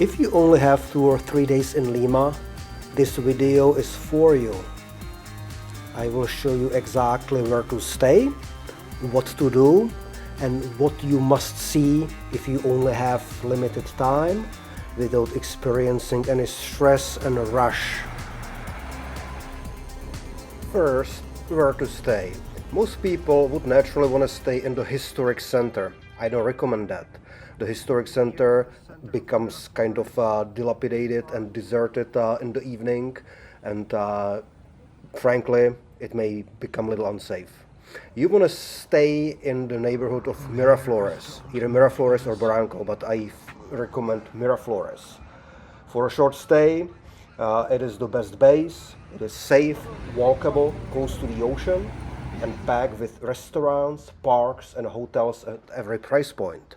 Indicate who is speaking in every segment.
Speaker 1: If you only have 2 or 3 days in Lima, this video is for you. I will show you exactly where to stay, what to do, and what you must see if you only have limited time without experiencing any stress and rush. First, where to stay. Most people would naturally want to stay in the historic center. I don't recommend that. The historic center becomes kind of dilapidated and deserted in the evening, and frankly, it may become a little unsafe. You want to stay in the neighborhood of Miraflores, either Miraflores or Barranco, but I recommend Miraflores. For a short stay, it is the best base. It is safe, walkable, close to the ocean, and packed with restaurants, parks, and hotels at every price point.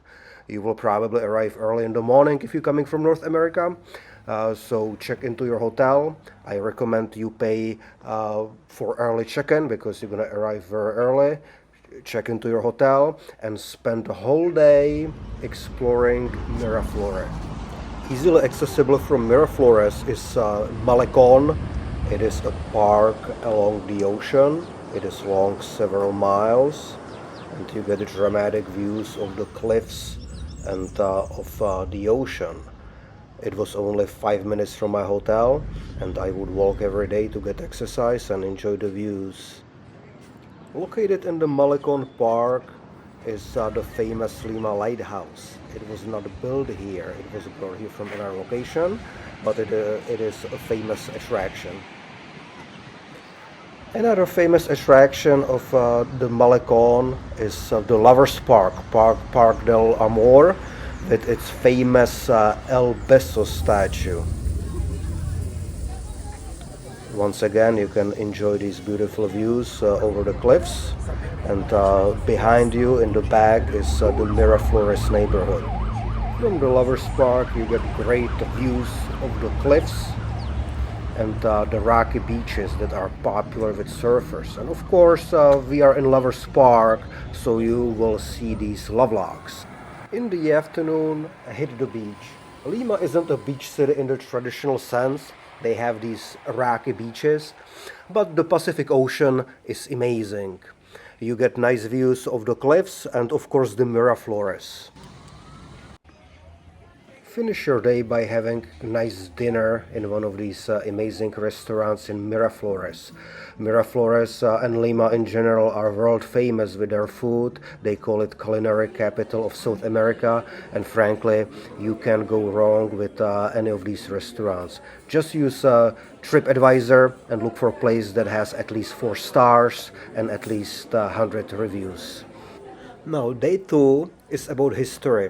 Speaker 1: You will probably arrive early in the morning if you're coming from North America, so check into your hotel. I recommend you pay for early check-in because you're going to arrive very early. Check into your hotel and spend the whole day exploring Miraflores. Easily accessible from Miraflores is Malecon. It is a park along the ocean. It is long several miles, and you get dramatic views of the cliffs and of the ocean. It was only 5 minutes from my hotel, and I would walk every day to get exercise and enjoy the views. Located in the Malecon Park is the famous Lima Lighthouse. It was not built here, it was brought here from another location, but it is a famous attraction. Another famous attraction of the Malecon is the Lovers Park, Parque del Amor, with its famous El Beso statue. Once again, you can enjoy these beautiful views over the cliffs, and behind you in the back is the Miraflores neighborhood. From the Lovers Park, you get great views of the cliffs and the rocky beaches that are popular with surfers. And of course, we are in Lovers Park, so you will see these lovelogs. In the afternoon, hit the beach. Lima isn't a beach city in the traditional sense. They have these rocky beaches, but the Pacific Ocean is amazing. You get nice views of the cliffs and of course the Miraflores. Finish your day by having a nice dinner in one of these amazing restaurants in Miraflores. Miraflores and Lima in general are world famous with their food. They call it culinary capital of South America, and frankly, you can't go wrong with any of these restaurants. Just use TripAdvisor and look for a place that has at least 4 stars and at least 100 reviews. Now, day 2 is about history.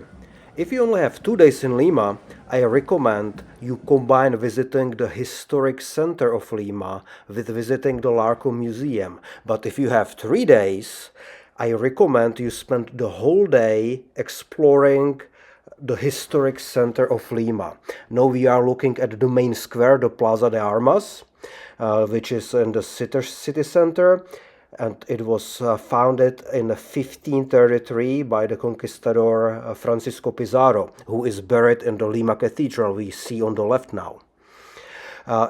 Speaker 1: If you only have 2 days in Lima, I recommend you combine visiting the Historic Centre of Lima with visiting the Larco Museum. But if you have 3 days, I recommend you spend the whole day exploring the Historic Centre of Lima. Now we are looking at the main square, the Plaza de Armas, which is in the city center. And it was founded in 1533 by the conquistador Francisco Pizarro, who is buried in the Lima Cathedral we see on the left now.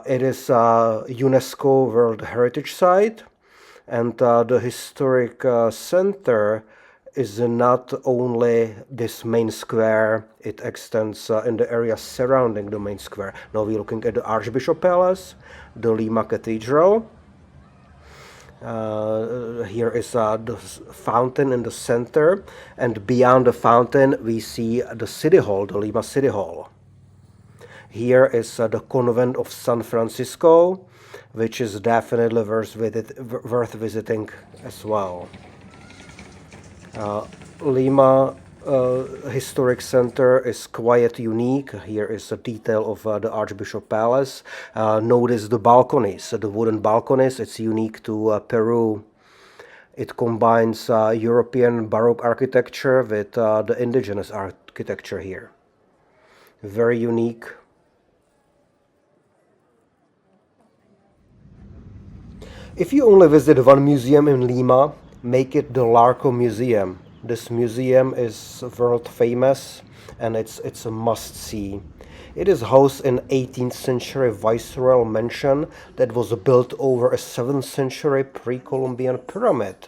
Speaker 1: It is a UNESCO World Heritage Site, and the historic center is not only this main square, it extends in the area surrounding the main square. Now we're looking at the Archbishop Palace, the Lima Cathedral. Here is the fountain in the center, and beyond the fountain we see the City Hall, the Lima City Hall. Here is the convent of San Francisco, which is definitely worth visiting as well. Lima Historic Center is quite unique. Here is a detail of the Archbishop Palace. Notice the balconies, the wooden balconies. It's unique to Peru. It combines European Baroque architecture with the indigenous architecture here. Very unique. If you only visit one museum in Lima, make it the Larco Museum. This museum is world famous and it's a must-see. It is housed in 18th century viceroyal mansion that was built over a 7th century pre-Columbian pyramid.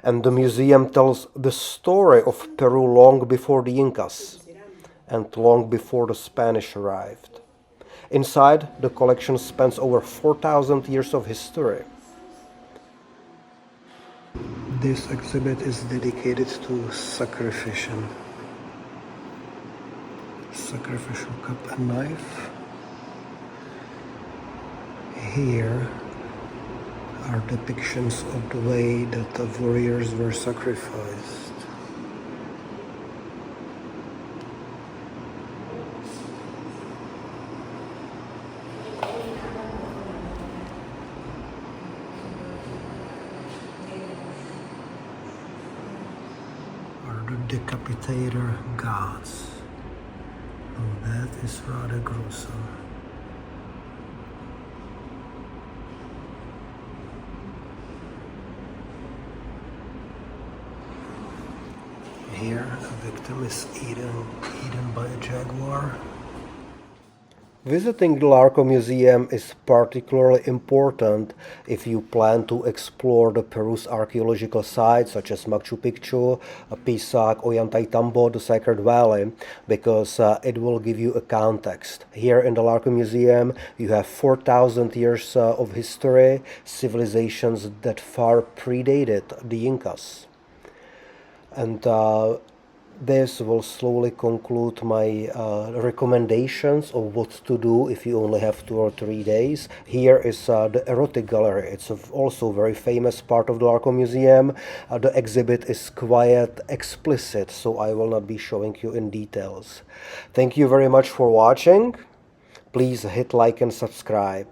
Speaker 1: And the museum tells the story of Peru long before the Incas and long before the Spanish arrived. Inside, the collection spans over 4,000 years of history. This exhibit is dedicated to sacrificial cup and knife. Here are depictions of the way that the warriors were sacrificed. Are the decapitator gods. Oh, that is rather gruesome. Here, a victim is eaten by a jaguar. Visiting the Larco Museum is particularly important if you plan to explore the Peru's archaeological sites such as Machu Picchu, Pisac, Ollantaytambo, the Sacred Valley, because it will give you a context. Here in the Larco Museum you have 4,000 years of history, civilizations that far predated the Incas. And this will slowly conclude my recommendations of what to do if you only have 2 or 3 days. Here is the Erotic Gallery. It's also a very famous part of the Larco Museum. The exhibit is quite explicit, so I will not be showing you in details. Thank you very much for watching. Please hit like and subscribe.